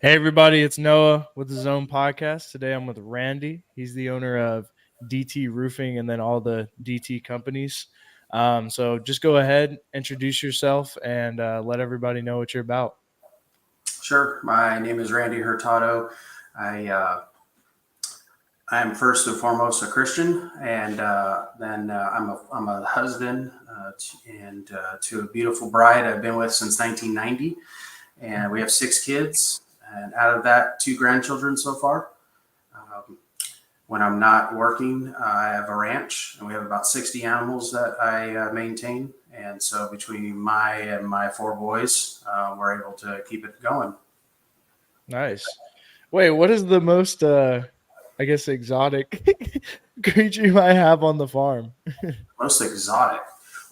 Hey everybody, it's Noah with his own podcast. Today I'm with Randy. He's the owner of DT Roofing and then all the DT companies. So just go ahead, introduce yourself, and let everybody know what you're about. Sure. My name is Randy Hurtado. I I'm first and foremost a Christian, and then I'm a husband to a beautiful bride I've been with since 1990, and we have 6 kids, and out of that, 2 grandchildren so far. Um, when I'm not working, I have a ranch, and we have about 60 animals that I maintain. And so between my 4 boys, we're able to keep it going. Nice. Wait, what is the most, I guess, exotic creature you might have on the farm? Most exotic.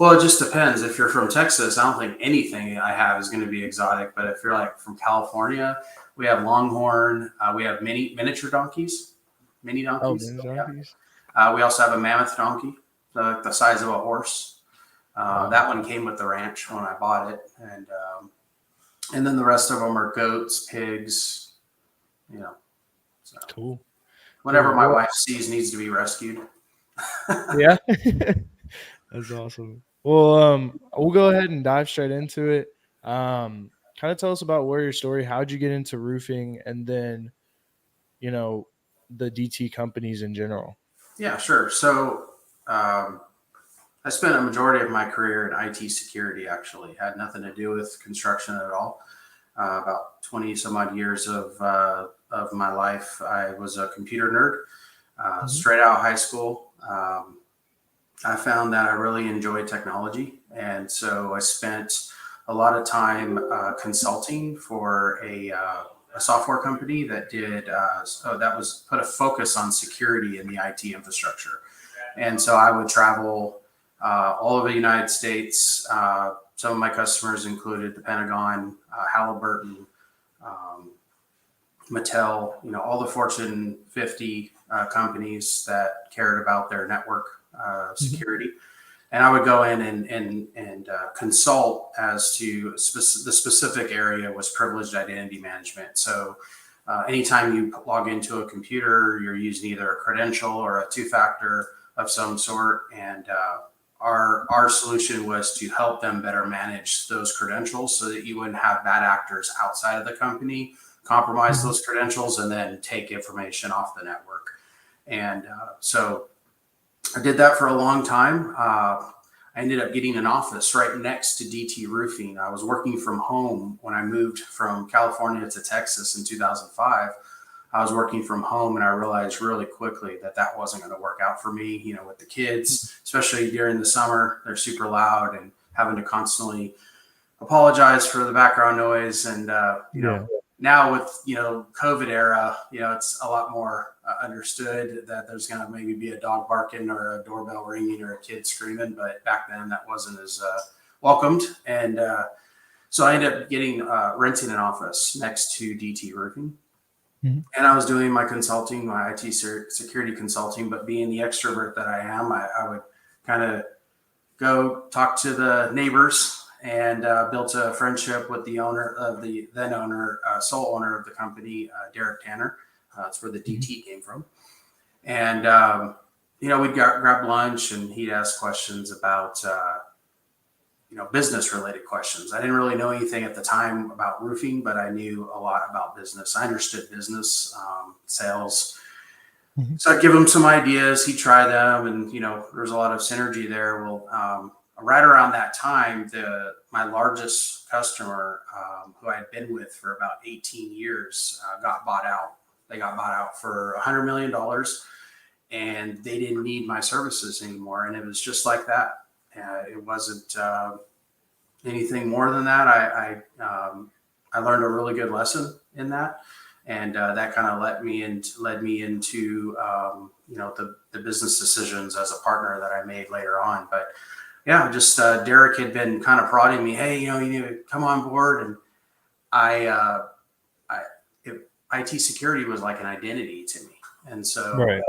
Well, it just depends. If you're from Texas, I don't think anything I have is going to be exotic. But if you're like from California, we have longhorn. We have miniature donkeys, mini Oh, donkeys. mini Yeah. donkeys. We also have a mammoth donkey, the size of a horse. Wow. That one came with the ranch when I bought it, and then the rest of them are goats, pigs. You know, so Cool. whatever Cool. my Well, wife sees needs to be rescued. yeah. That's awesome. Well, we'll go ahead and dive straight into it. Kind of tell us about where your story, how'd you get into roofing, and then you know the DT companies in general. Yeah, sure. So um, I spent a majority of my career in IT security. Actually, had nothing to do with construction at all. About 20 some odd years of my life, I was a computer nerd. Mhm. Straight out of high school, I found that I really enjoyed technology, and so I spent a lot of time consulting for a software company that did that was put a focus on security in the IT infrastructure. And so I would travel all over the United States. Some of my customers included the Pentagon, Halliburton, um, Mattel, all the Fortune 50 companies that cared about their network Mhm. security. And I would go in and consult as to the specific area was privileged identity management. So anytime you log into a computer, you're using either a credential or a two-factor of some sort. And our solution was to help them better manage those credentials so that you wouldn't have bad actors outside of the company compromise Mhm. those credentials and then take information off the network. And so I did that for a long time. I ended up getting an office right next to DT Roofing. I was working from home when I moved from California to Texas in 2005. I was working from home, and I realized really quickly that that wasn't going to work out for me. With the kids, especially during the summer, they're super loud and having to constantly apologize for the background noise. And Yeah. now with COVID era, it's a lot more understood that there's going to maybe be a dog barking or a doorbell ringing or a kid screaming, but back then that wasn't as welcomed. And so I ended up getting renting an office next to DT Roofing. Mhm. And I was doing my consulting, my IT security consulting, but being the extrovert that I am, I would kind of go talk to the neighbors and built a friendship with the owner of the then owner, sole owner of the company, Derek Tanner. That's where the Mhm. DT came from. And, we'd grab lunch and he'd ask questions about, business related questions. I didn't really know anything at the time about roofing, but I knew a lot about business. I understood business, sales. Mhm. So I'd give him some ideas. He'd try them, and there's a lot of synergy there. Well, right around that time, my largest customer, who I had been with for about 18 years, got bought out. They got bought out for $100 million, and they didn't need my services anymore. And it was just like that. It wasn't anything more than that. I learned a really good lesson in that, and that kind of led me into the business decisions as a partner that I made later on. But yeah, just Derek had been kind of prodding me, hey, you need to come on board, and I, I it, IT security was like an identity to me, and so Right.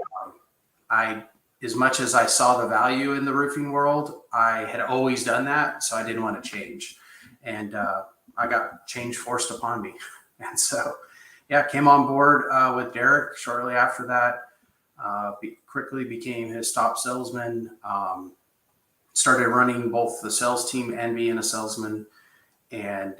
I. As much as I saw the value in the roofing world, I had always done that, so I didn't want to change. And I got change forced upon me. And so yeah, came on board with Derek shortly after that. Quickly became his top salesman. Started running both the sales team and being a salesman. And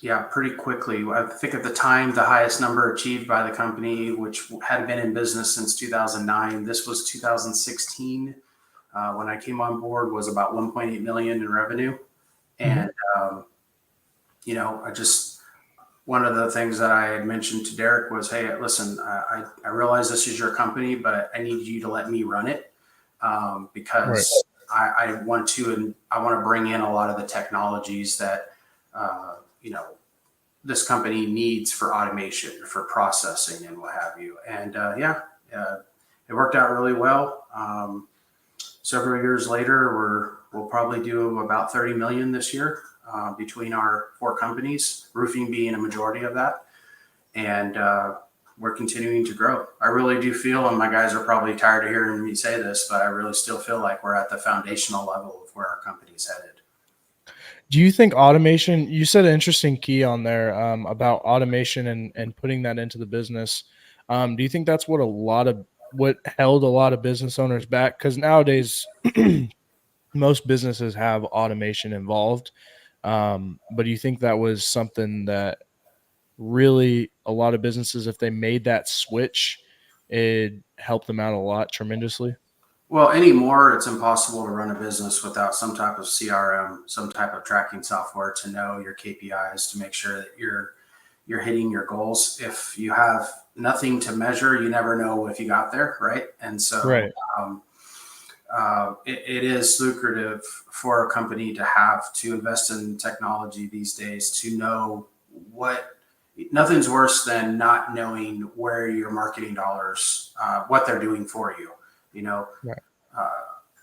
yeah, pretty quickly. I think at the time, the highest number achieved by the company, which had been in business since 2009, this was 2016. When I came on board, was about 1.8 million in revenue. And, I just, one of the things that I had mentioned to Derek was, hey, listen, I realize this is your company, but I need you to let me run it because I want to bring in a lot of the technologies that, this company needs for automation, for processing, and what have you. And it worked out really well. Several years later, we'll probably do about 30 million this year between our 4 companies, roofing being a majority of that. And we're continuing to grow. I really do feel, and my guys are probably tired of hearing me say this, but I really still feel like we're at the foundational level of where our company's headed. Do you think automation, you said an interesting key on there about automation and putting that into the business. Do you think that's what held a lot of business owners back? Because nowadays, most businesses have automation involved. But do you think that was something that really a lot of businesses, if they made that switch, it helped them out a lot tremendously? Well, anymore, it's impossible to run a business without some type of CRM, some type of tracking software to know your KPIs, to make sure that you're hitting your goals. If you have nothing to measure, you never know if you got there, right? And so it is lucrative for a company to have to invest in technology these days to know nothing's worse than not knowing where your marketing dollars, what they're doing for you, Right.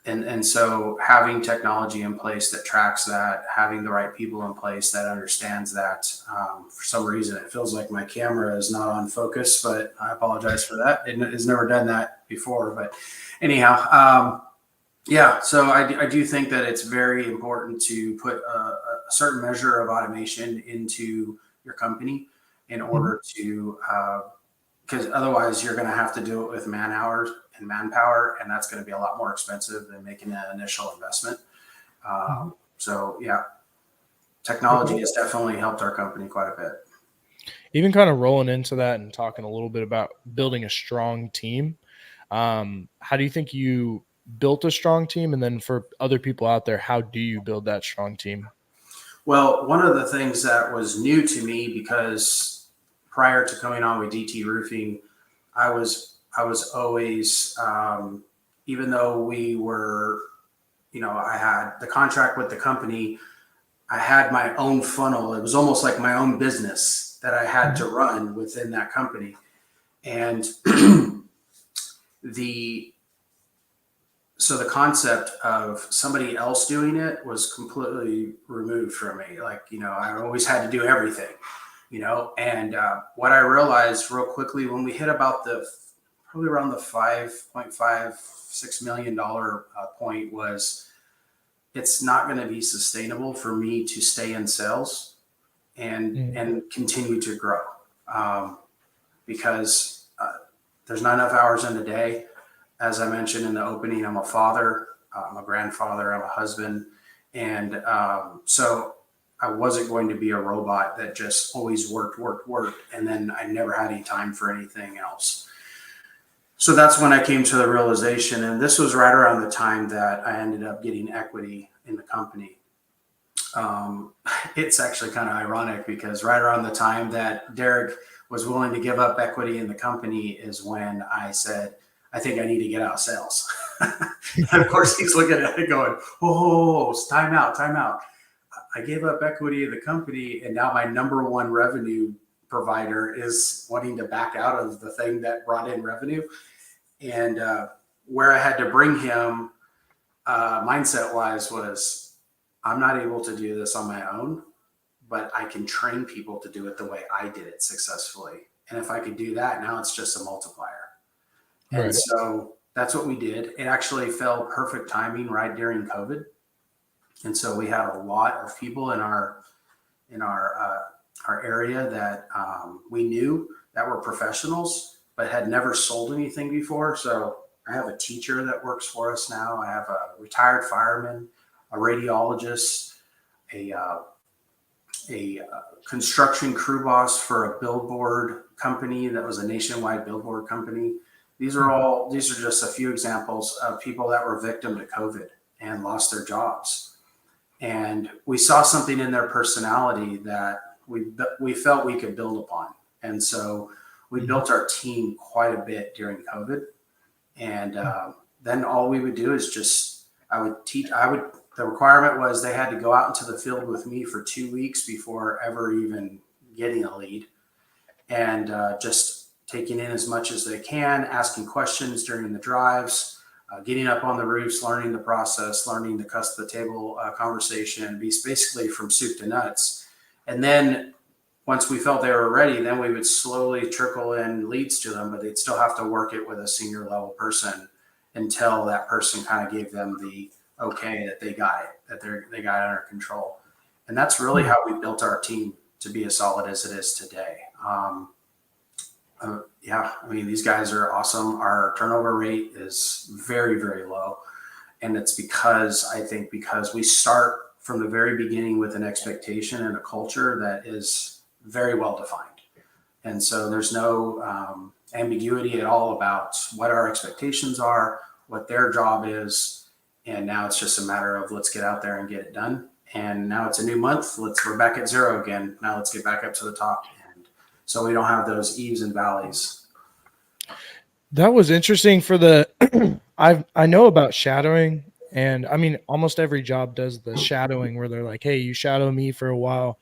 And so having technology in place that tracks that, having the right people in place that understands that. For some reason, it feels like my camera is not on focus, but I apologize for that. It has never done that before, but anyhow, yeah. So I do think that it's very important to put a certain measure of automation into your company in order to, because otherwise you're going to have to do it with man hours and manpower, and that's going to be a lot more expensive than making an initial investment. So yeah, technology has definitely helped our company quite a bit. Even kind of rolling into that and talking a little bit about building a strong team. How do you think you built a strong team? And then for other people out there, how do you build that strong team? Well, one of the things that was new to me, because prior to coming on with DT Roofing, I was always, even though we were, I had the contract with the company, I had my own funnel. It was almost like my own business that I had to run within that company. And so the concept of somebody else doing it was completely removed from me. Like, I always had to do everything, and what I realized real quickly when we hit about probably around the $5.56 million point was, it's not going to be sustainable for me to stay in sales and continue to grow, because there's not enough hours in the day. As I mentioned in the opening, I'm a father, I'm a grandfather, I'm a husband. And so I wasn't going to be a robot that just always worked. And then I never had any time for anything else. So that's when I came to the realization. And this was right around the time that I ended up getting equity in the company. It's actually kind of ironic, because right around the time that Derek was willing to give up equity in the company is when I said, I think I need to get out of sales. And of course, he's looking at it going, oh, time out. I gave up equity in the company, and now my number one revenue provider is wanting to back out of the thing that brought in revenue. And where I had to bring him mindset-wise was, I'm not able to do this on my own, but I can train people to do it the way I did it successfully. And if I could do that, now it's just a multiplier. And so that's what we did. It actually fell perfect timing right during COVID. And so we had a lot of people in our our area that we knew that were professionals but had never sold anything before. So I have a teacher that works for us now. I have a retired fireman, a radiologist, a construction crew boss for a billboard company that was a nationwide billboard company. These are just a few examples of people that were victim to COVID and lost their jobs. And we saw something in their personality that we felt we could build upon. And so we built our team quite a bit during COVID. And then all we would do is the requirement was they had to go out into the field with me for 2 weeks before ever even getting a lead, and just taking in as much as they can, asking questions during the drives, getting up on the roofs, learning the process, learning the the table conversation, basically from soup to nuts. And then once we felt they were ready, then we would slowly trickle in leads to them, but they'd still have to work it with a senior level person until that person kind of gave them the okay that they got it, that they got it under control. And that's really how we built our team to be as solid as it is today. Yeah, I mean, these guys are awesome. Our turnover rate is very, very low. And it's because we start from the very beginning with an expectation and a culture that is very well defined. And so there's no ambiguity at all about what our expectations are, what their job is. And now it's just a matter of let's get out there and get it done. And now it's a new month. We're back at zero again. Now let's get back up to the top. And so we don't have those eaves and valleys. That was interesting for the I know about shadowing, and I mean almost every job does the shadowing where they're like, hey, you shadow me for a while.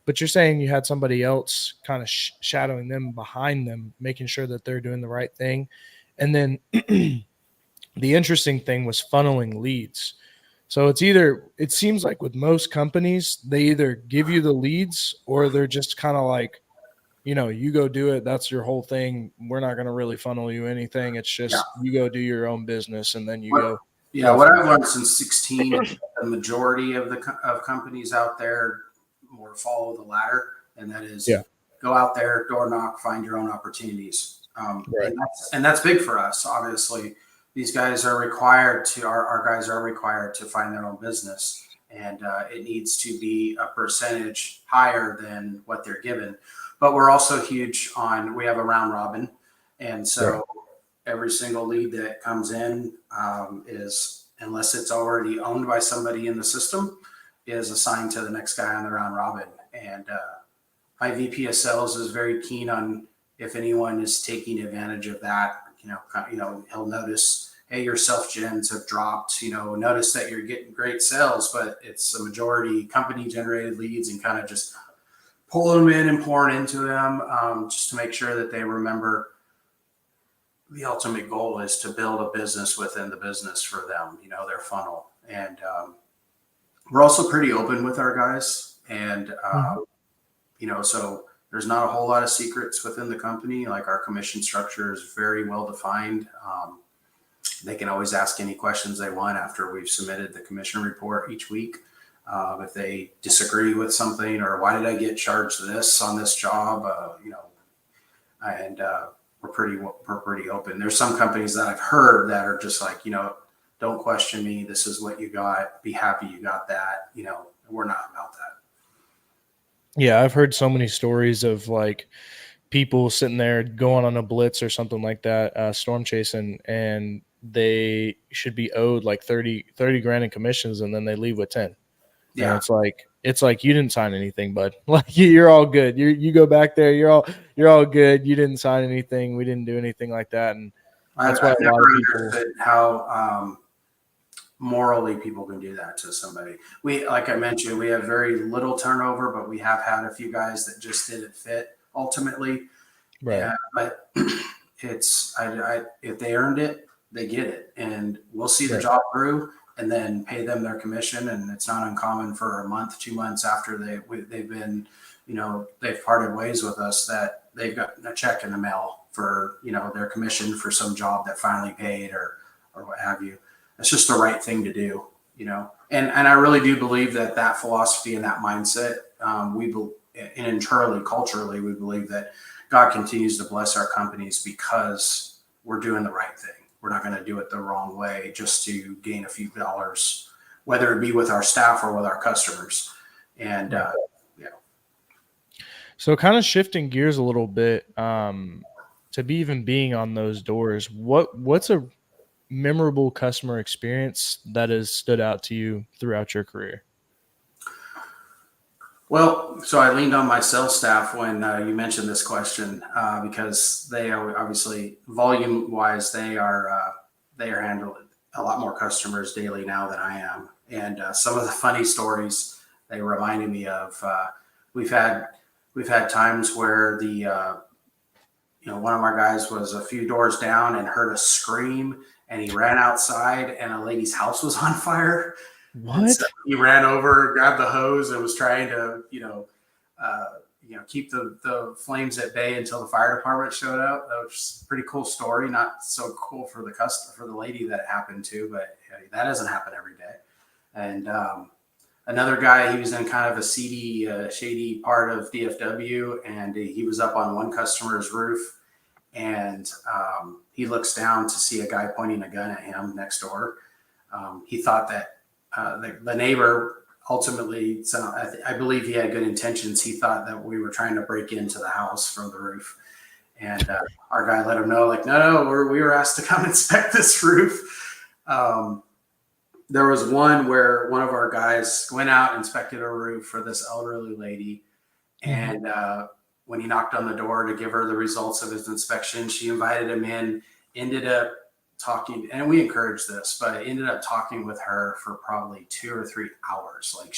But you're saying you had somebody else kind of shadowing them behind them, making sure that they're doing the right thing. And then the interesting thing was funneling leads. So it seems like with most companies, they either give you the leads or they're just kind of like, you go do it. That's your whole thing. We're not going to really funnel you anything. It's just you go do your own business and then you go. Yeah, what I've learned since 16, the majority of companies out there more follow the ladder, and that is go out there, door knock, find your own opportunities. Right. And that's big for us, obviously. These guys are required to, our guys are required to find their own business, and it needs to be a percentage higher than what they're given. But we're also huge we have a round robin. And so every single lead that comes in is, unless it's already owned by somebody in the system, is assigned to the next guy on the round robin. And my VP of sales is very keen on if anyone is taking advantage of that, he'll notice, hey, your self-gens have dropped, notice that you're getting great sales, but it's a majority company generated leads, and kind of just pulling them in and pouring into them just to make sure that they remember the ultimate goal is to build a business within the business for them, their funnel. And we're also pretty open with our guys. And, so there's not a whole lot of secrets within the company. Like our commission structure is very well defined. They can always ask any questions they want after we've submitted the commission report each week. If they disagree with something, or why did I get charged this on this job, and we're pretty open. There's some companies that I've heard that are just like, don't question me. This is what you got. Be happy you got that. We're not about that. Yeah, I've heard so many stories of like people sitting there going on a blitz or something like that, storm chasing, and they should be owed like 30 grand in commissions, and then they leave with 10. Yeah. And it's like you didn't sign anything, bud. Like you're all good. You go back there, you're all good. You didn't sign anything. We didn't do anything like that. And that's why a lot of people, how morally people can do that to somebody. Like I mentioned, we have very little turnover, but we have had a few guys that just didn't fit ultimately. Right. Yeah, but it's if they earned it, they get it, and we'll see the job through and then pay them their commission. And it's not uncommon for a month, 2 months after they've been, they've parted ways with us, that they've got a check in the mail for, their commission for some job that finally paid or what have you. It's just the right thing to do, and I really do believe that philosophy and that mindset, and internally, culturally, we believe that God continues to bless our companies because we're doing the right thing. We're not going to do it the wrong way just to gain a few dollars, whether it be with our staff or with our customers. And yeah. So kind of shifting gears a little bit, to be even being on those doors, what's a memorable customer experience that has stood out to you throughout your career? Well, so I leaned on my sales staff when you mentioned this question because they are obviously volume wise they are handling a lot more customers daily now than I am, and some of the funny stories they reminded me of. We've had we've had times where one of our guys was a few doors down and heard a scream, and he ran outside, and a lady's house was on fire. And so What? he ran over, grabbed the hose, and was trying to, keep the flames at bay until the fire department showed up. That was a pretty cool story. Not so cool for the lady that it happened to, but that doesn't happen every day. And another guy, he was in kind of a seedy, shady part of DFW, and he was up on one customer's roof, and he looks down to see a guy pointing a gun at him next door. He thought that the neighbor ultimately, so I believe he had good intentions. He thought that we were trying to break into the house from the roof. And our guy let him know, like, no, we were asked to come inspect this roof. There was one where one of our guys went out, inspected a roof for this elderly lady. And when he knocked on the door to give her the results of his inspection, she invited him in, ended up talking, and we encouraged this, but ended up talking with her for probably 2 or 3 hours. Like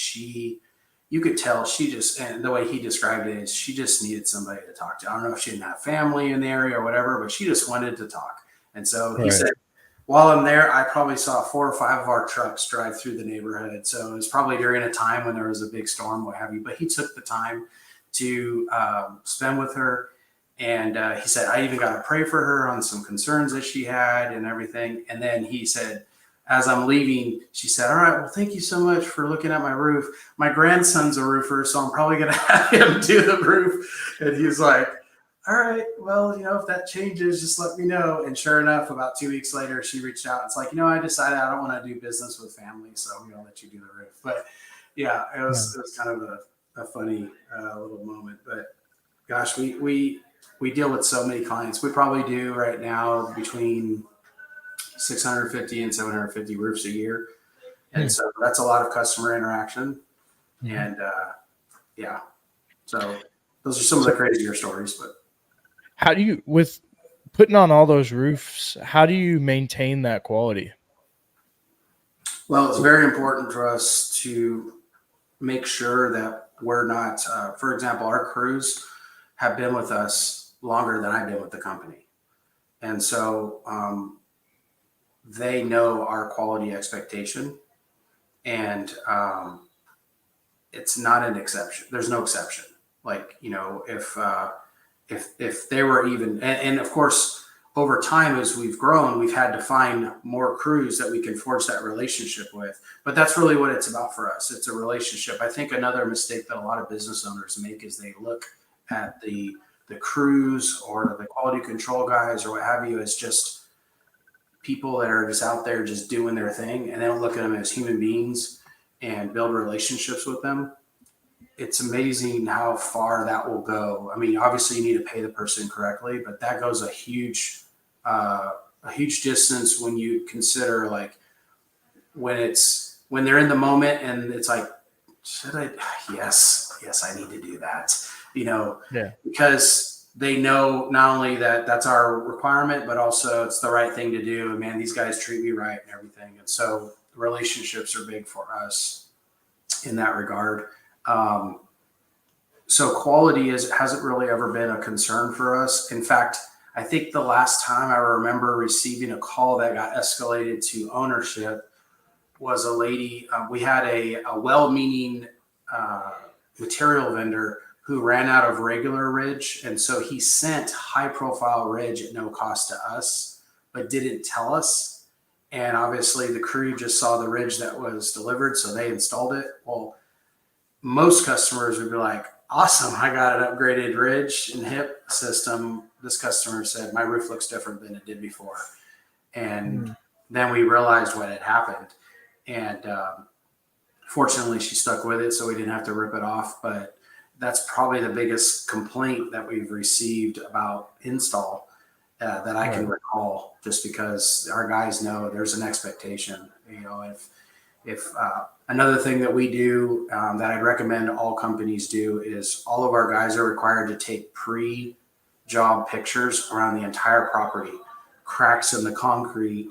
you could tell she just, and the way he described it is she just needed somebody to talk to. I don't know if she didn't have family in the area or whatever, but she just wanted to talk. And so he said, while I'm there, I probably saw 4 or 5 of our trucks drive through the neighborhood. So it was probably during a time when there was a big storm, what have you, but he took the time to spend with her. And he said, I even got to pray for her on some concerns that she had and everything. And then he said, as I'm leaving, she said, all right, well, thank you so much for looking at my roof. My grandson's a roofer, so I'm probably going to have him do the roof. And he was like, all right, well, if that changes, just let me know. And sure enough, about 2 weeks later, she reached out. It's like, I decided I don't want to do business with family, so I'm going to let you do the roof. But yeah, it was kind of a funny little moment. But gosh, we deal with so many clients. We probably do right now between 650 and 750 roofs a year. And so that's a lot of customer interaction. And so those are some of the crazier stories. But how do you, with putting on all those roofs, how do you maintain that quality? Well, it's very important for us to make sure that we're not, for example, our crews have been with us longer than I've been with the company. And so they know our quality expectation, and it's not an exception. There's no exception. Like, if they were even, and of course, over time, as we've grown, we've had to find more crews that we can forge that relationship with. But that's really what it's about for us. It's a relationship. I think another mistake that a lot of business owners make is they look at the crews or the quality control guys or what have you as just people that are just out there just doing their thing, and they don't look at them as human beings and build relationships with them. It's amazing how far that will go. I mean, obviously you need to pay the person correctly, but that goes a huge distance when you consider, like, when they're in the moment and it's like, should I? Yes, I need to do that. Because they know not only that that's our requirement, but also it's the right thing to do. And man, these guys treat me right and everything. And so relationships are big for us in that regard. So quality hasn't really ever been a concern for us. In fact, I think the last time I remember receiving a call that got escalated to ownership was a lady. We had a well-meaning material vendor who ran out of regular ridge. And so he sent high-profile ridge at no cost to us, but didn't tell us. And obviously the crew just saw the ridge that was delivered, so they installed it. Well, most customers would be like, awesome. I got an upgraded ridge and hip system. This customer said, my roof looks different than it did before. And Mm, then we realized what had happened. And fortunately, she stuck with it, so we didn't have to rip it off. But that's probably the biggest complaint that we've received about install that I can right. recall, just because our guys know there's an expectation. You know, if another thing that we do that I'd recommend all companies do is all of our guys are required to take pre-job pictures around the entire property, cracks in the concrete,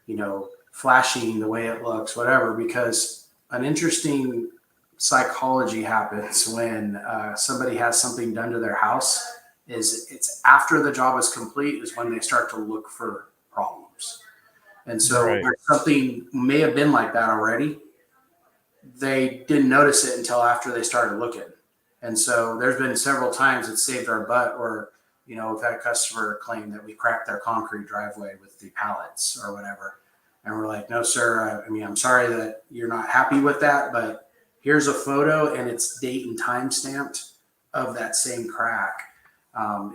you know, flashing the way it looks, whatever, because an interesting psychology happens when somebody has something done to their house is it's after the job is complete is when they start to look for problems. And so Right. where something may have been like that already, they didn't notice it until after they started looking. And so there's been several times it saved our butt, or, you know, we've had a customer claim that we cracked their concrete driveway with the pallets or whatever. And we're like, no, sir. I mean, I'm sorry that you're not happy with that, but here's a photo and it's date and time stamped of that same crack.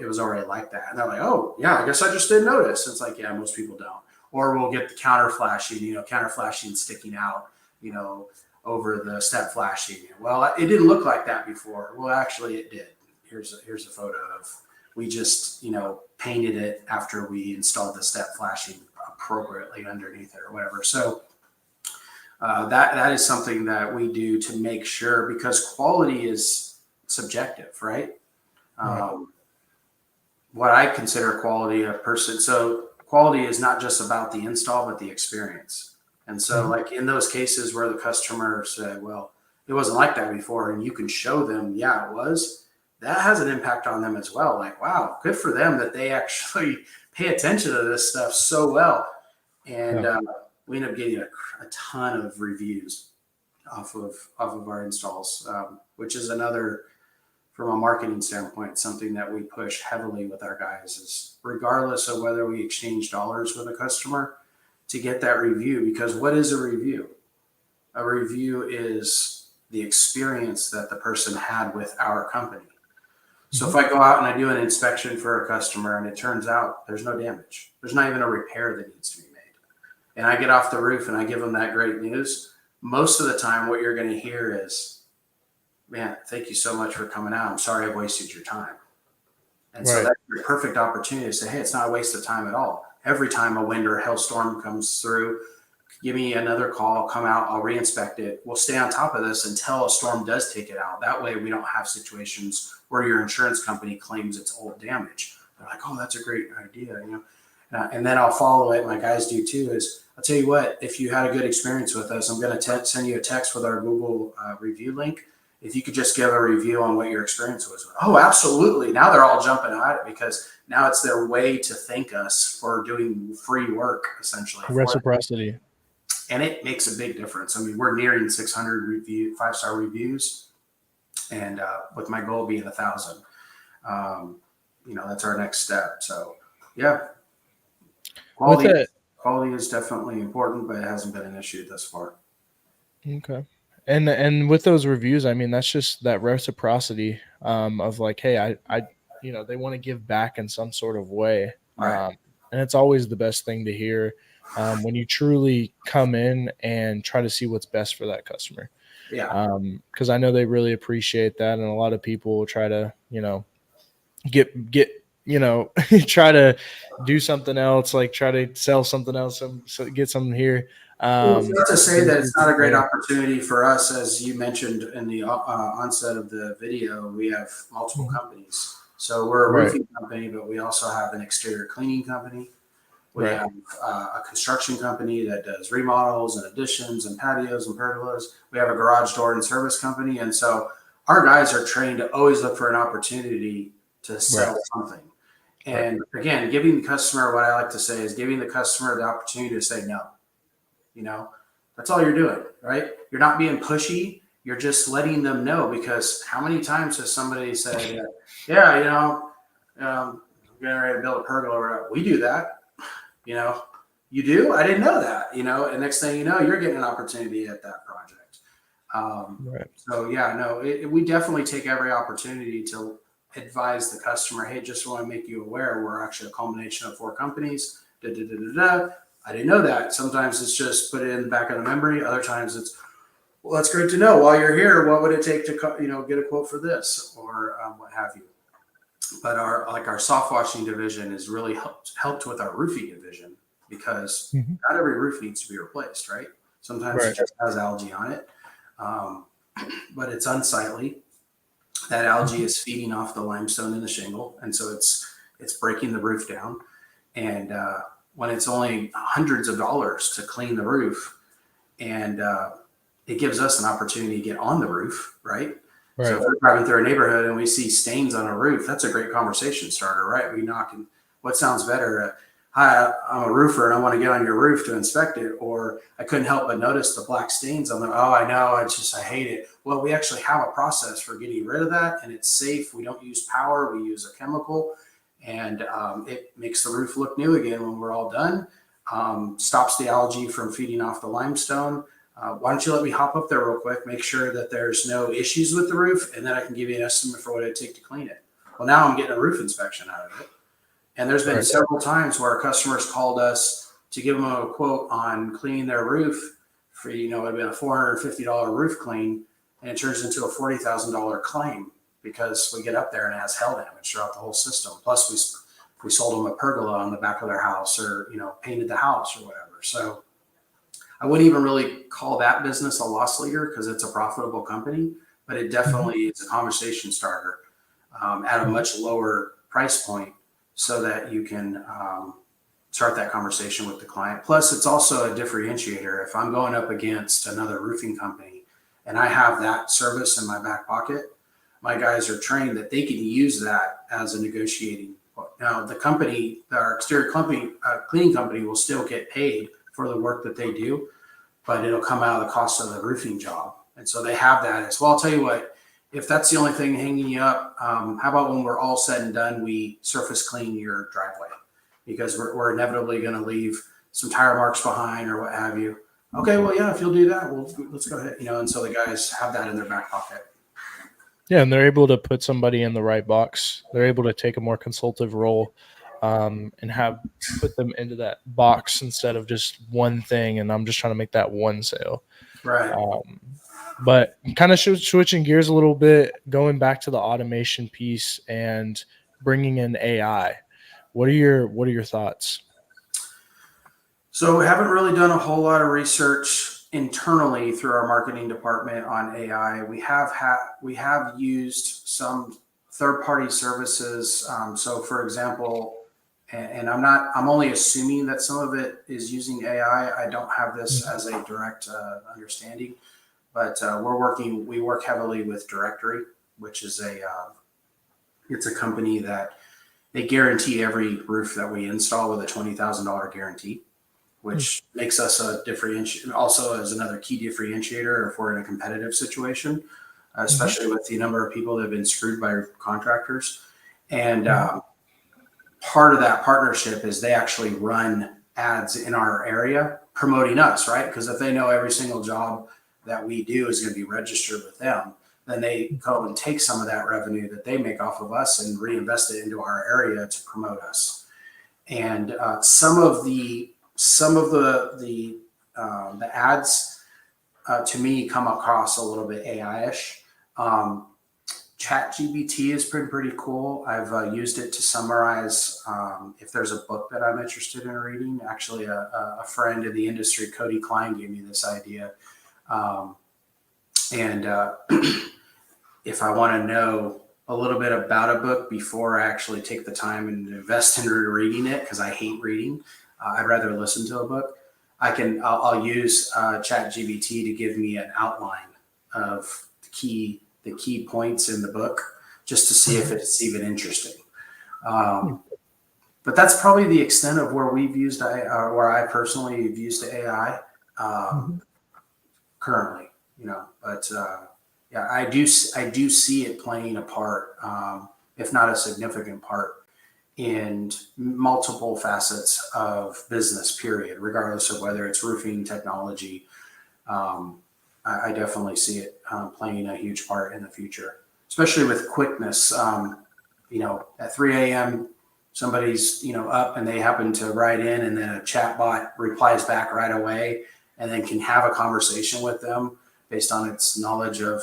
It was already like that. And they're like, oh, yeah, I guess I just didn't notice. It's like, yeah, most people don't. Or we'll get the counter flashing, you know, counter flashing sticking out, you know, over the step flashing. Well, it didn't look like that before. Well, actually, it did. Here's a photo of we just, you know, painted it after we installed the step flashing appropriately underneath it or whatever. So that is something that we do to make sure, because quality is subjective, right? Right. Um, what I consider quality of person. So quality is not just about the install, but the experience. And so, Mhm. like in those cases where the customer said, well, it wasn't like that before, and you can show them, yeah, it was, that has an impact on them as well. Like, wow, good for them that they actually pay attention to this stuff so well. And Yeah. we end up getting a ton of reviews off of our installs, which is another, from a marketing standpoint, something that we push heavily with our guys is regardless of whether we exchange dollars with a customer to get that review. Because what is a review? A review is the experience that the person had with our company. So Mhm. if I go out and I do an inspection for a customer and it turns out there's no damage, there's not even a repair that needs to be made, and I get off the roof and I give them that great news, most of the time what you're going to hear is, man, thank you so much for coming out. I'm sorry I've wasted your time. And so Right. that's your perfect opportunity to say, hey, it's not a waste of time at all. Every time a wind or a hailstorm comes through, give me another call, come out, I'll reinspect it. We'll stay on top of this until a storm does take it out. That way we don't have situations where your insurance company claims it's old damage. They're like, oh, that's a great idea, you know. And then I'll follow it. My guys do too. Is I'll tell you what, if you had a good experience with us, I'm going to send you a text with our Google review link. If you could just give a review on what your experience was. Oh, absolutely. Now they're all jumping at it because now it's their way to thank us for doing free work essentially for them. Reciprocity. And it makes a big difference. I mean, we're nearing 600 five-star reviews, and with my goal being 1,000, um, you know, that's our next step. So, yeah, With quality that, quality is definitely important, but it hasn't been an issue thus far. okay. And with those reviews, I mean, that's just that reciprocity of like, hey, you know, they want to give back in some sort of way. Right. And it's always the best thing to hear when you truly come in and try to see what's best for that customer. Yeah. Because I know they really appreciate that, and a lot of people will try to, you know, get you know try to do something else, like try to sell something else, so get something here. Well, it's not to But say it's that it's just not a great yeah. opportunity for us. As you mentioned in the onset of the video, we have multiple Mhm. companies. So we're a Right, roofing company, but we also have an exterior cleaning company. We right, have a construction company that does remodels and additions and patios and pergolas. We have a garage door and service company. And so our guys are trained to always look for an opportunity to right, sell something. right. And again, giving the customer, what I like to say is giving the customer the opportunity to say no. You know, that's all you're doing, right? You're not being pushy. You're just letting them know, because how many times has somebody said, yeah, you know, I'm getting ready to build a pergola or whatever. We do that. You know, you do? I didn't know that, you know, and next thing you know, you're getting an opportunity at that project. Right. So yeah, no, we definitely take every opportunity to advise the customer, hey, just want to make you aware, we're actually a combination of four companies. Da, da, da, da, da. I didn't know that. Sometimes it's just put it in the back of the memory. Other times it's, well, that's great to know. While you're here, what would it take to get a quote for this or what have you? But our soft washing division has really helped with our roofing division because Hmm. not every roof needs to be replaced, right? Sometimes it Right. just has algae on it, um, but it's unsightly. That algae Mhm. is feeding off the limestone in the shingle, and so it's breaking the roof down. And when it's only hundreds of dollars to clean the roof, and it gives us an opportunity to get on the roof, right? So Right. if we're driving through a neighborhood and we see stains on a roof, that's a great conversation starter, right? We knock and what sounds better? Hi, I'm a roofer and I want to get on your roof to inspect it. Or I couldn't help but notice the black stains on the, oh, I know, I hate it. Well, we actually have a process for getting rid of that and it's safe. We don't use power, we use a chemical and it makes the roof look new again when we're all done. Stops the algae from feeding off the limestone. Why don't you let me hop up there real quick, make sure that there's no issues with the roof, and then I can give you an estimate for what it'd take to clean it. Well, now I'm getting a roof inspection out of it. And there's been Right. several times where customers called us to give them a quote on cleaning their roof for, it'd been a $450 roof clean, and it turns into a $40,000 claim because we get up there and it has hail damage throughout the whole system. Plus, we sold them a pergola on the back of their house or, painted the house or whatever. So I wouldn't even really call that business a loss leader because it's a profitable company, but it Hmm. definitely is a conversation starter at a much lower price point so that you can start that conversation with the client. Plus, it's also a differentiator. If I'm going up against another roofing company and I have that service in my back pocket, my guys are trained that they can use that as a negotiating point. Now, the company, our exterior company, cleaning company, will still get paid for the work that they do, but it'll come out of the cost of the roofing job. And so they have that as well. I'll tell you what, if that's the only thing hanging you up, how about when we're all said and done, we surface clean your driveway because we're inevitably going to leave some tire marks behind or what have you. Okay, well, yeah, if you'll do that, let's go ahead. And so the guys have that in their back pocket. Yeah, and they're able to put somebody in the right box. They're able to take a more consultative role, and have put them into that box instead of just one thing. And I'm just trying to make that one sale. Right. Um, but kind of switching gears a little bit, going back to the automation piece and bringing in AI. What are your thoughts? So we haven't really done a whole lot of research internally through our marketing department on AI. We have used some third party services. So for example, and I'm only assuming that some of it is using AI. I don't have this Mhm. as a direct understanding, but we work heavily with Directory, which is it's a company that they guarantee every roof that we install with a $20,000 guarantee, which makes us a differentiator. Also, as another key differentiator if we're in a competitive situation, Mhm. especially with the number of people that have been screwed by contractors. And Mhm. part of that partnership is they actually run ads in our area promoting us, right? Because if they know every single job that we do is going to be registered with them, then they go and take some of that revenue that they make off of us and reinvest it into our area to promote us. And some of the ads to me come across a little bit AI-ish. Um, Chat GBT has been pretty cool. I've used it to summarize if there's a book that I'm interested in reading. Actually, a friend in the industry, Cody Klein, gave me this idea. Um, and if I want to know a little bit about a book before I actually take the time and invest in reading it, because I hate reading, I'd rather listen to a book. I'll use Chat GBT to give me an outline of the key points in the book, just to see if Mhm. it's even interesting. But that's probably the extent of where we've used where I personally have used AI Mhm. currently. But yeah, I do see it playing a part, if not a significant part, in multiple facets of business. Period, regardless of whether it's roofing technology. Um, I definitely see it playing a huge part in the future, especially with quickness. At 3 a.m., somebody's, up and they happen to write in, and then a chat bot replies back right away and then can have a conversation with them based on its knowledge of,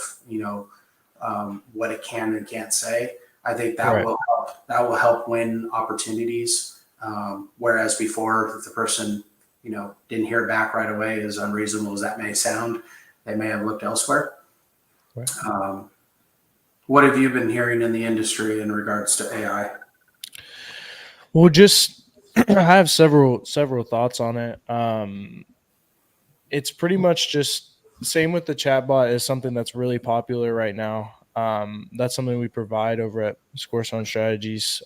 what it can and can't say. I think that Right. will help. That will help win opportunities. Whereas before, if the person, didn't hear back right away, as unreasonable as that may sound, they may have looked elsewhere. Right. What have you been hearing in the industry in regards to AI? Well, just I have several thoughts on it. It's pretty much just same with the chatbot is something that's really popular right now. That's something we provide over at Scorestone Strategies.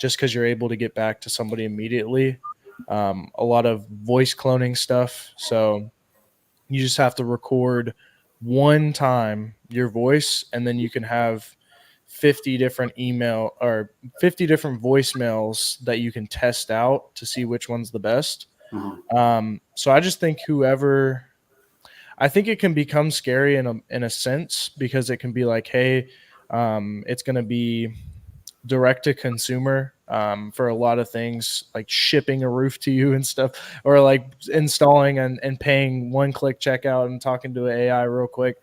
Just because you're able to get back to somebody immediately. A lot of voice cloning stuff. So you just have to record one time your voice, and then you can have 50 different email or 50 different voicemails that you can test out to see which one's the best. Mhm. So I just think I think it can become scary in a sense, because it can be like, hey, it's going to be direct to consumer for a lot of things, like shipping a roof to you and stuff, or like installing and paying one click checkout and talking to an AI real quick.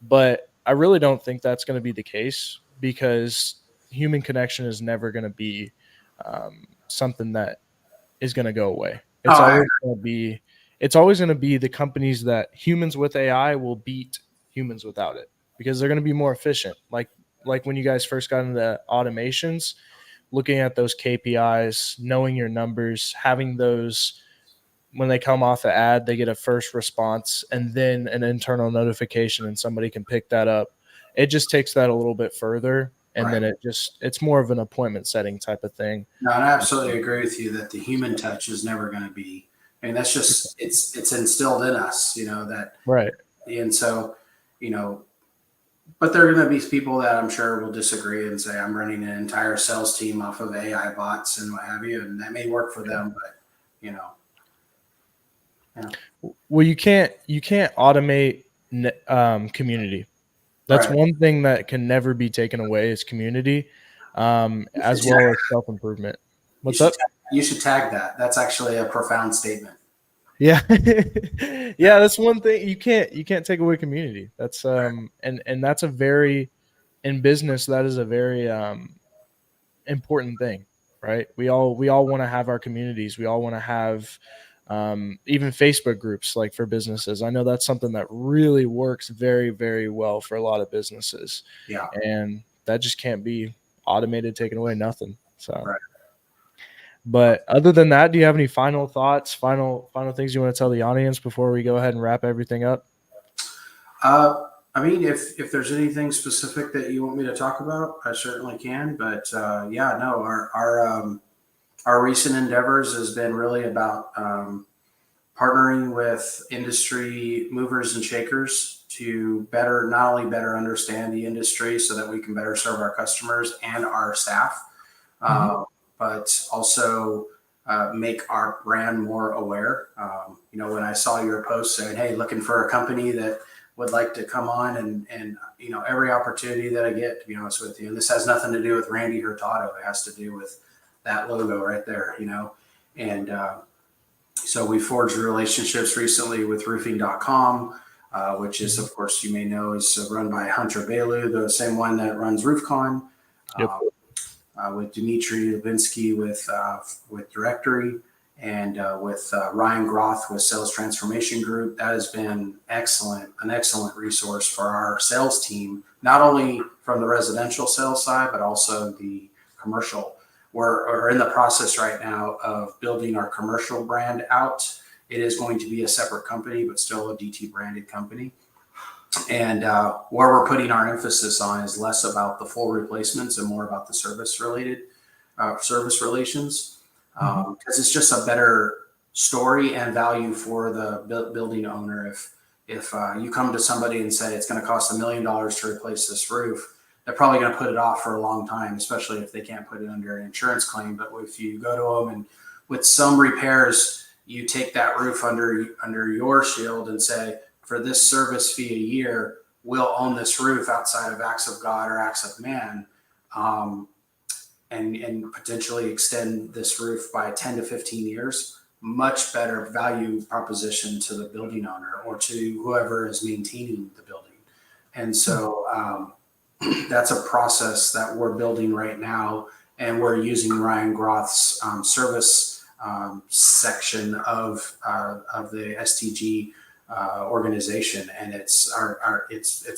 But I really don't think that's going to be the case, because human connection is never going to be something that is going to go away. Oh, It's always going to be the companies that humans with AI will beat humans without it, because they're going to be more efficient. Like when you guys first got into automations, looking at those KPIs, knowing your numbers, having those when they come off the ad, they get a first response and then an internal notification, and somebody can pick that up. It just takes that a little bit further, and right. then it's more of an appointment setting type of thing. No, and I absolutely agree with you that the human touch is never going to be. I mean, that's just it's instilled in us, that, Right. and so, you know, but there are going to be people that I'm sure will disagree and say I'm running an entire sales team off of AI bots and what have you, and that may work for them, but you know, yeah, Well, you can't automate community. That's right. one thing that can never be taken away is community, You should as tag, well as self improvement. you What's should up? tag, you should tag that. That's actually a profound statement. Yeah, Yeah, yeah. That's one thing you can't take away community. That's and that's a very in business that is a very important thing, right? We all want to have our communities. We all want to have even Facebook groups, like for businesses. I know that's something that really works very, very well for a lot of businesses, yeah, and that just can't be automated, taken away, nothing. So, right. but other than that, do you have any final thoughts, final things you want to tell the audience before we go ahead and wrap everything up? I mean, if there's anything specific that you want me to talk about, I certainly can. But yeah, no, our recent endeavors has been really about partnering with industry movers and shakers to better, not only better understand the industry so that we can better serve our customers and our staff, Mm-hmm. uh, but also make our brand more aware. When I saw your post saying, "Hey, looking for a company that would like to come on," and every opportunity that I get, to be honest with you, and this has nothing to do with Randy Hurtado. It has to do with that logo right there, and so we forged relationships recently with roofing.com, which is, of course, you may know, is run by Hunter Bailu, the same one that runs RoofCon, Yep. uh, with Dmitry Levinsky with Directory, and with Ryan Groth with Sales Transformation Group. That has been an excellent resource for our sales team, not only from the residential sales side, but also the commercial. We're in the process right now of building our commercial brand out. It is going to be a separate company, but still a DT branded company. And where we're putting our emphasis on is less about the full replacements and more about the service relations, Mm-hmm. because it's just a better story and value for the building owner. If you come to somebody and say it's going to cost $1 million to replace this roof, they're probably going to put it off for a long time, especially if they can't put it under an insurance claim. But if you go to them and with some repairs, you take that roof under your shield and say, for this service fee a year, we'll own this roof outside of acts of God or acts of man, um, and potentially extend this roof by 10 to 15 years. Much better value proposition to the building owner or to whoever is maintaining the building. And so that's a process that we're building right now, and we're using Ryan Groth's service section of the STG organization, and it's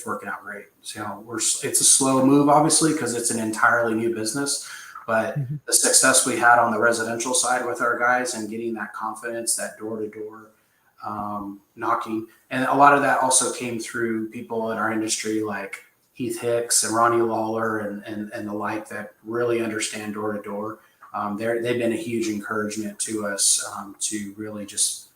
working out great. So it's a slow move, obviously, because it's an entirely new business. But the success we had on the residential side with our guys and getting that confidence, that door-to-door knocking, and a lot of that also came through people in our industry like Heath Hicks and Ronnie Lawler and the like that really understand door-to-door. They've been a huge encouragement to us to really just.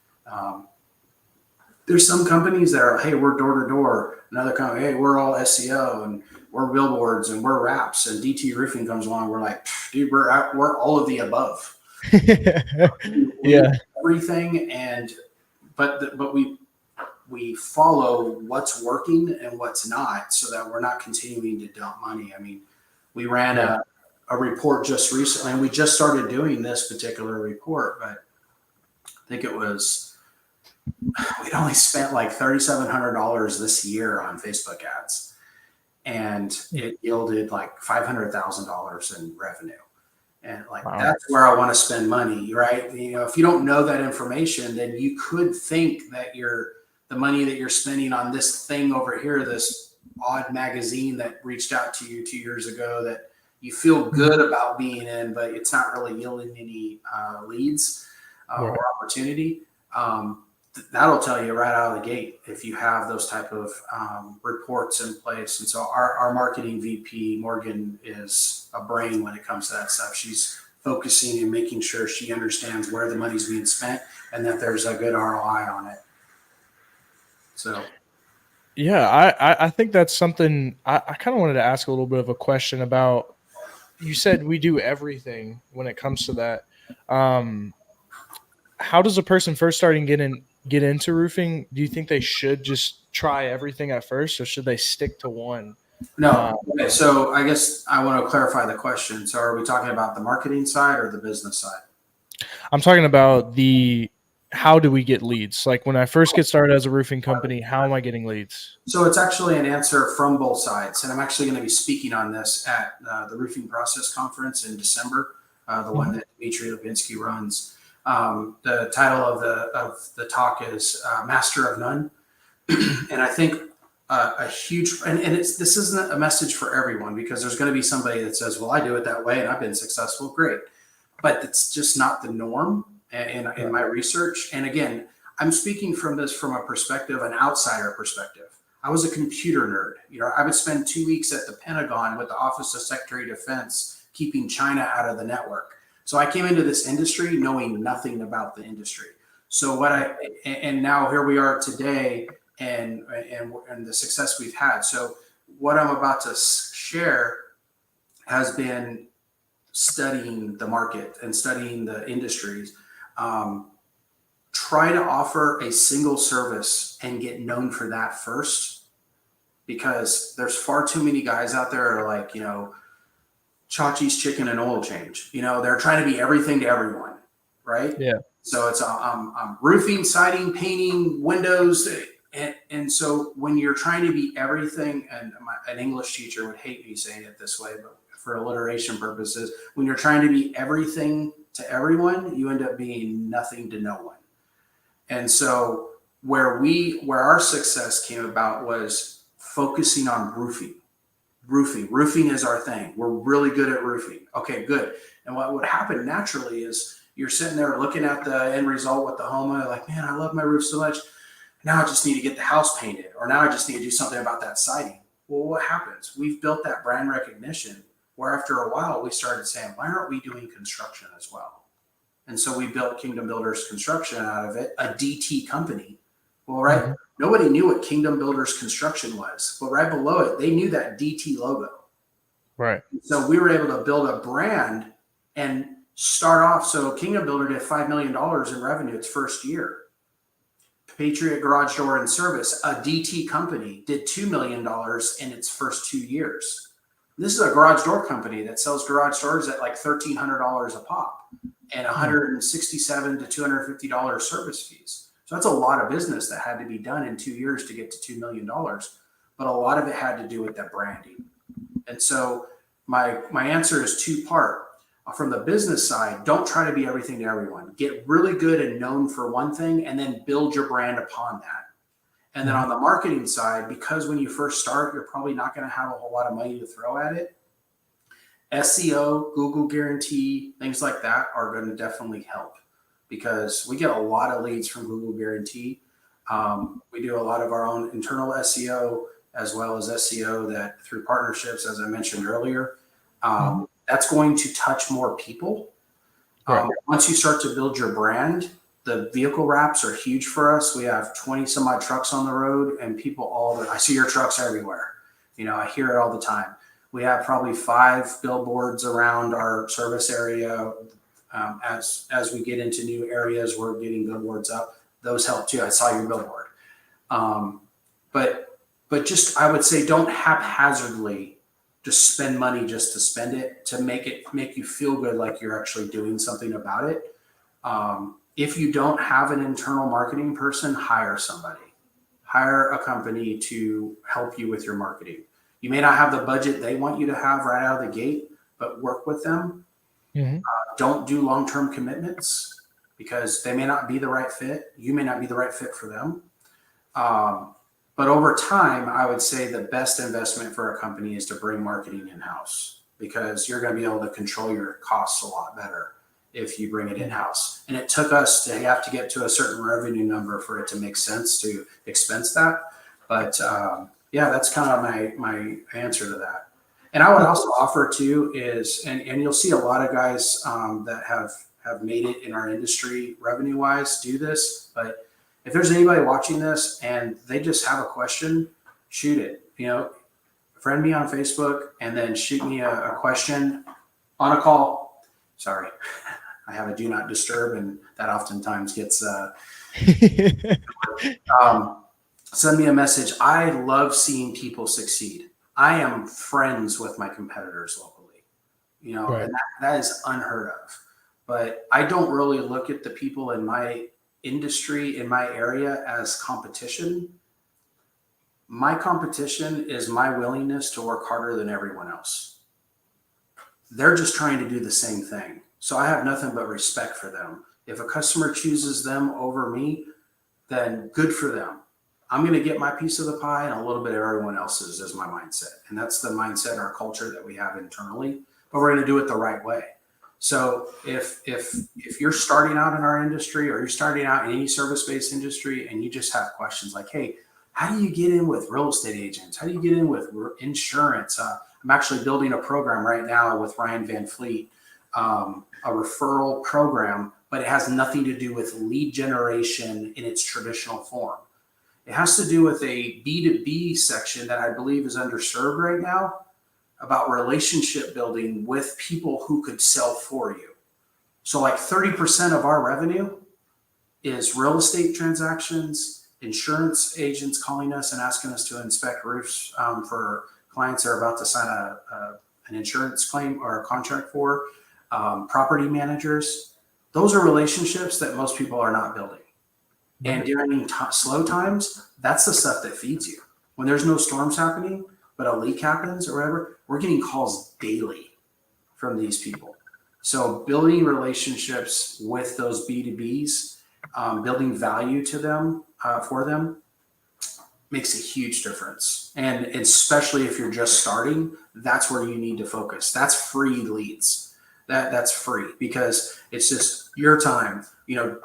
There's some companies that are, hey, we're door-to-door. Another company, hey, we're all SEO and we're billboards and we're wraps. And DT Roofing comes along, we're like, dude, we're all of the above. Yeah, everything, but we follow what's working and what's not, so that we're not continuing to dump money. I mean, we ran a report just recently, and we just started doing this particular report, but I think we'd only spent like $3,700 this year on Facebook ads, and it yielded like $500,000 in revenue. And like, wow, that's where I want to spend money, right? You know, if you don't know that information, then you could think that the money that you're spending on this thing over here, this odd magazine that reached out to you 2 years ago that you feel good about being in, but it's not really yielding any leads or opportunity. That'll tell you right out of the gate if you have those type of reports in place. And so our marketing VP, Morgan, is a brain when it comes to that stuff. She's focusing and making sure she understands where the money's being spent and that there's a good ROI on it. So, yeah, I think that's something I kind of wanted to ask a little bit of a question about. You said we do everything when it comes to that. How does a person first starting get into roofing? Do you think they should just try everything at first, or should they stick to one? No. Okay, so I guess I want to clarify the question. So are we talking about the marketing side or the business side? I'm talking about how do we get leads? Like when I first get started as a roofing company, how am I getting leads? So it's actually an answer from both sides. And I'm actually going to be speaking on this at the Roofing Process Conference in December, the one that Dmitry Lipinski runs. The title of the talk is Master of None. And I think a huge, and this isn't a message for everyone, because there's going to be somebody that says, well, I do it that way and I've been successful. Great. But it's just not the norm in my research. And again, I'm speaking from this from a perspective, an outsider perspective. I was a computer nerd. You know, I would spend 2 weeks at the Pentagon with the Office of Secretary of Defense, keeping China out of the network. So I came into this industry knowing nothing about the industry. So and now here we are today, and the success we've had. So what I'm about to share has been studying the market and studying the industries. Try to offer a single service and get known for that first, because there's far too many guys out there that are like, you know, Chachi's chicken and oil change. You know, they're trying to be everything to everyone, right? Yeah. So it's roofing, siding, painting, windows. And so when you're trying to be everything, and an English teacher would hate me saying it this way, but for alliteration purposes, when you're trying to be everything to everyone, you end up being nothing to no one. And so where our success came about was focusing on roofing. Roofing is our thing. We're really good at roofing. Okay, good. And what would happen naturally is you're sitting there looking at the end result with the homeowner, like, man, I love my roof so much. Now I just need to get the house painted, or now I just need to do something about that siding. Well, what happens? We've built that brand recognition where after a while we started saying, why aren't we doing construction as well? And so we built Kingdom Builders Construction out of it, a DT company. Well, right. Mm-hmm. Nobody knew what Kingdom Builders Construction was, but right below it, they knew that DT logo. Right. So we were able to build a brand and start off. So Kingdom Builder did $5 million in revenue its first year. Patriot Garage Door and Service, a DT company, did $2 million in its first 2 years. This is a garage door company that sells garage doors at like $1,300 a pop and $167 to $250 service fees. So that's a lot of business that had to be done in 2 years to get to $2 million. But a lot of it had to do with that branding. And so my answer is two-part. From the business side, don't try to be everything to everyone. Get really good and known for one thing, and then build your brand upon that. And then on the marketing side, because when you first start, you're probably not going to have a whole lot of money to throw at it. SEO, Google Guarantee, things like that are going to definitely help, because we get a lot of leads from Google Guarantee. We do a lot of our own internal SEO as well as SEO that through partnerships, as I mentioned earlier. That's going to touch more people. Right. Once you start to build your brand, the vehicle wraps are huge for us. We have 20 some odd trucks on the road, and people I see your trucks everywhere. I hear it all the time. We have probably 5 billboards around our service area. As we get into new areas, we're getting billboards up. Those help too. I saw your billboard. But just, I would say, don't haphazardly just spend money just to spend it, to make you feel good like you're actually doing something about it. If you don't have an internal marketing person, hire somebody. Hire a company to help you with your marketing. You may not have the budget they want you to have right out of the gate, but work with them. Don't do long-term commitments, because they may not be the right fit. You may not be the right fit for them. But over time, I would say the best investment for a company is to bring marketing in-house, because you're going to be able to control your costs a lot better if you bring it in-house. And it took us to have to get to a certain revenue number for it to make sense to expense that. But yeah, that's kind of my answer to that. And I would also offer too is, and you'll see a lot of guys that have made it in our industry revenue-wise do this, but if there's anybody watching this and they just have a question, shoot it. Friend me on Facebook and then shoot me a question on a call. Sorry, I have a do not disturb, and that oftentimes gets send me a message. I love seeing people succeed. I am friends with my competitors locally, right. And that is unheard of. But I don't really look at the people in my industry, in my area, as competition. My competition is my willingness to work harder than everyone else. They're just trying to do the same thing. So I have nothing but respect for them. If a customer chooses them over me, then good for them. I'm going to get my piece of the pie, and a little bit of everyone else's is my mindset. And that's the mindset, our culture that we have internally, but we're going to do it the right way. So if you're starting out in our industry, or you're starting out in any service-based industry, and you just have questions like, hey, how do you get in with real estate agents? How do you get in with insurance? I'm actually building a program right now with Ryan Van Fleet, a referral program, but it has nothing to do with lead generation in its traditional form. It has to do with a B2B section that I believe is underserved right now, about relationship building with people who could sell for you. So like 30% of our revenue is real estate transactions, insurance agents calling us and asking us to inspect roofs for clients that are about to sign an insurance claim or a contract for, property managers. Those are relationships that most people are not building. And during slow times, that's the stuff that feeds you. When there's no storms happening, but a leak happens or whatever, we're getting calls daily from these people. So building relationships with those B2Bs, building value to them, for them, makes a huge difference. And especially if you're just starting, that's where you need to focus. That's free leads. That's free, because it's just your time.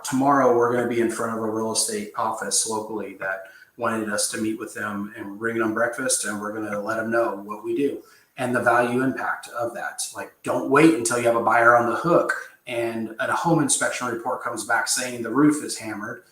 Tomorrow we're going to be in front of a real estate office locally that wanted us to meet with them, and we're bringing them breakfast, and we're going to let them know what we do and the value impact of that. Like, don't wait until you have a buyer on the hook and a home inspection report comes back saying the roof is hammered.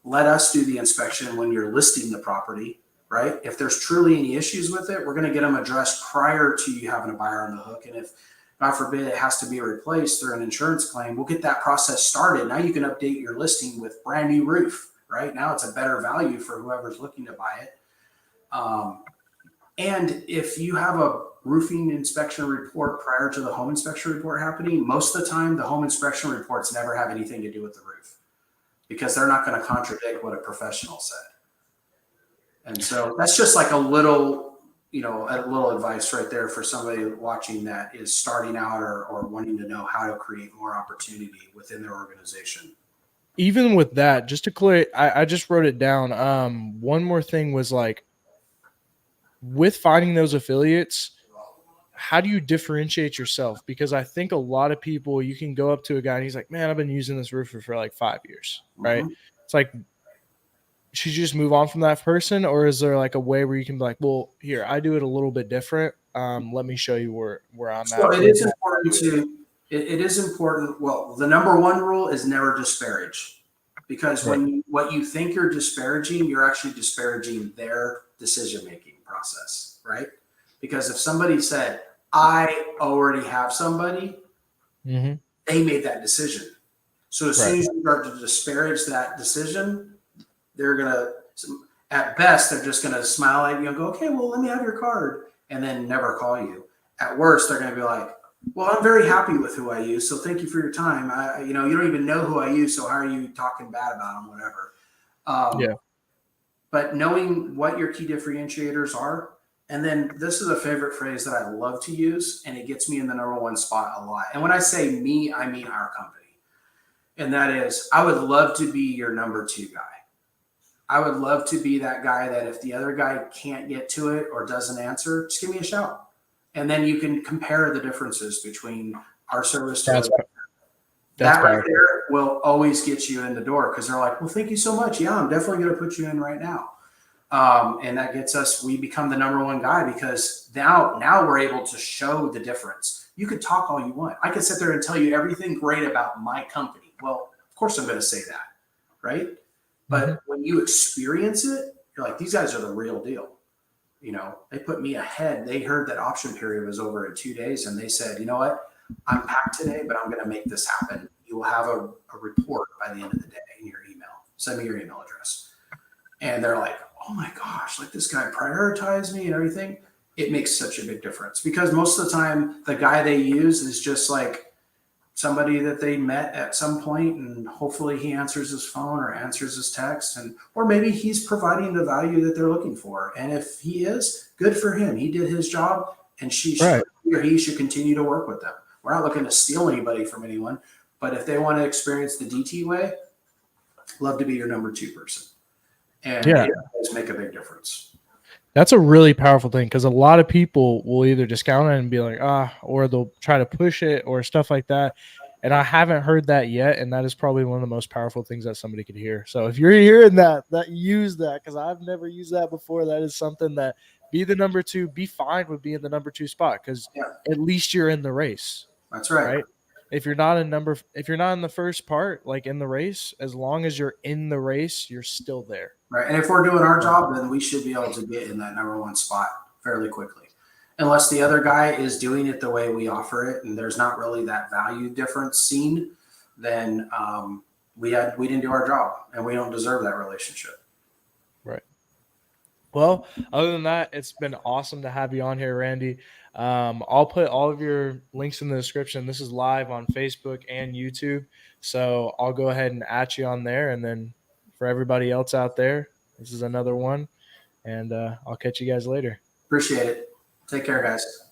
Let us do the inspection when you're listing the property, right? If there's truly any issues with it, we're going to get them addressed prior to you having a buyer on the hook. And if, God forbid, it has to be replaced through an insurance claim, we'll get that process started. Now you can update your listing with brand new roof, right? Now it's a better value for whoever's looking to buy it. And if you have a roofing inspection report prior to the home inspection report happening, most of the time the home inspection reports never have anything to do with the roof because they're not going to contradict what a professional said. And so that's just like a little advice right there for somebody watching that is starting out or wanting to know how to create more opportunity within their organization. Even with that, just to clear, I just wrote it down. One more thing was like, with finding those affiliates, how do you differentiate yourself? Because I think a lot of people, you can go up to a guy and he's like, man, I've been using this roofer for like 5 years, right? Mm-hmm. It's like, should you just move on from that person, or is there like a way where you can be like, well, here, I do it a little bit different. Let me show you where I'm So at. it is important it is important. Well, the number one rule is never disparage, because Right. what you think you're disparaging, you're actually disparaging their decision making process, right? Because if somebody said, I already have somebody, Mm-hmm. they made that decision. So as Right. soon as you start to disparage that decision, they're gonna, at best, they're just gonna smile at you and go, okay, well, let me have your card, and then never call you. At worst, they're gonna be like, well, I'm very happy with who I use, so thank you for your time. You don't even know who I use, so how are you talking bad about them, whatever. Yeah. But knowing what your key differentiators are, and then this is a favorite phrase that I love to use, and it gets me in the number one spot a lot. And when I say me, I mean our company. And that is, I would love to be your number two guy. I would love to be that guy that if the other guy can't get to it or doesn't answer, just give me a shout. And then you can compare the differences between our service to That's that right powerful. there will always get you in the door, because they're like, well, thank you so much. Yeah, I'm definitely going to put you in right now. And that gets us, we become the number one guy, because now we're able to show the difference. You could talk all you want. I could sit there and tell you everything great about my company. Well, of course I'm going to say that, right? But when you experience it, you're like, these guys are the real deal. They put me ahead. They heard that option period was over in 2 days, and they said, you know what? I'm packed today, but I'm going to make this happen. You will have a report by the end of the day in your email. Send me your email address. And they're like, oh my gosh, like this guy prioritized me and everything. It makes such a big difference, because most of the time the guy they use is just like somebody that they met at some point, and hopefully he answers his phone or answers his text, or maybe he's providing the value that they're looking for. And if he is, good for him. He did his job, and he or he should continue to work with them. We're not looking to steal anybody from anyone, but if they want to experience the DT way, love to be your number two person. And it does make a big difference. That's a really powerful thing, because a lot of people will either discount it and be like, or they'll try to push it or stuff like that. And I haven't heard that yet. And that is probably one of the most powerful things that somebody could hear. So if you're hearing that use that, because I've never used that before. That is something that, be the number two, be fine with being the number two spot, because at least you're in the race. That's right. If you're not in the first part, like in the race, as long as you're in the race, you're still there. Right. And if we're doing our job, then we should be able to get in that number one spot fairly quickly. Unless the other guy is doing it the way we offer it, and there's not really that value difference seen, then we didn't do our job, and we don't deserve that relationship. Right. Well, other than that, it's been awesome to have you on here, Randy. I'll put all of your links in the description. This is live on Facebook and YouTube, so I'll go ahead and at you on there. And then for everybody else out there, this is another one, and I'll catch you guys later. Appreciate it. Take care, guys.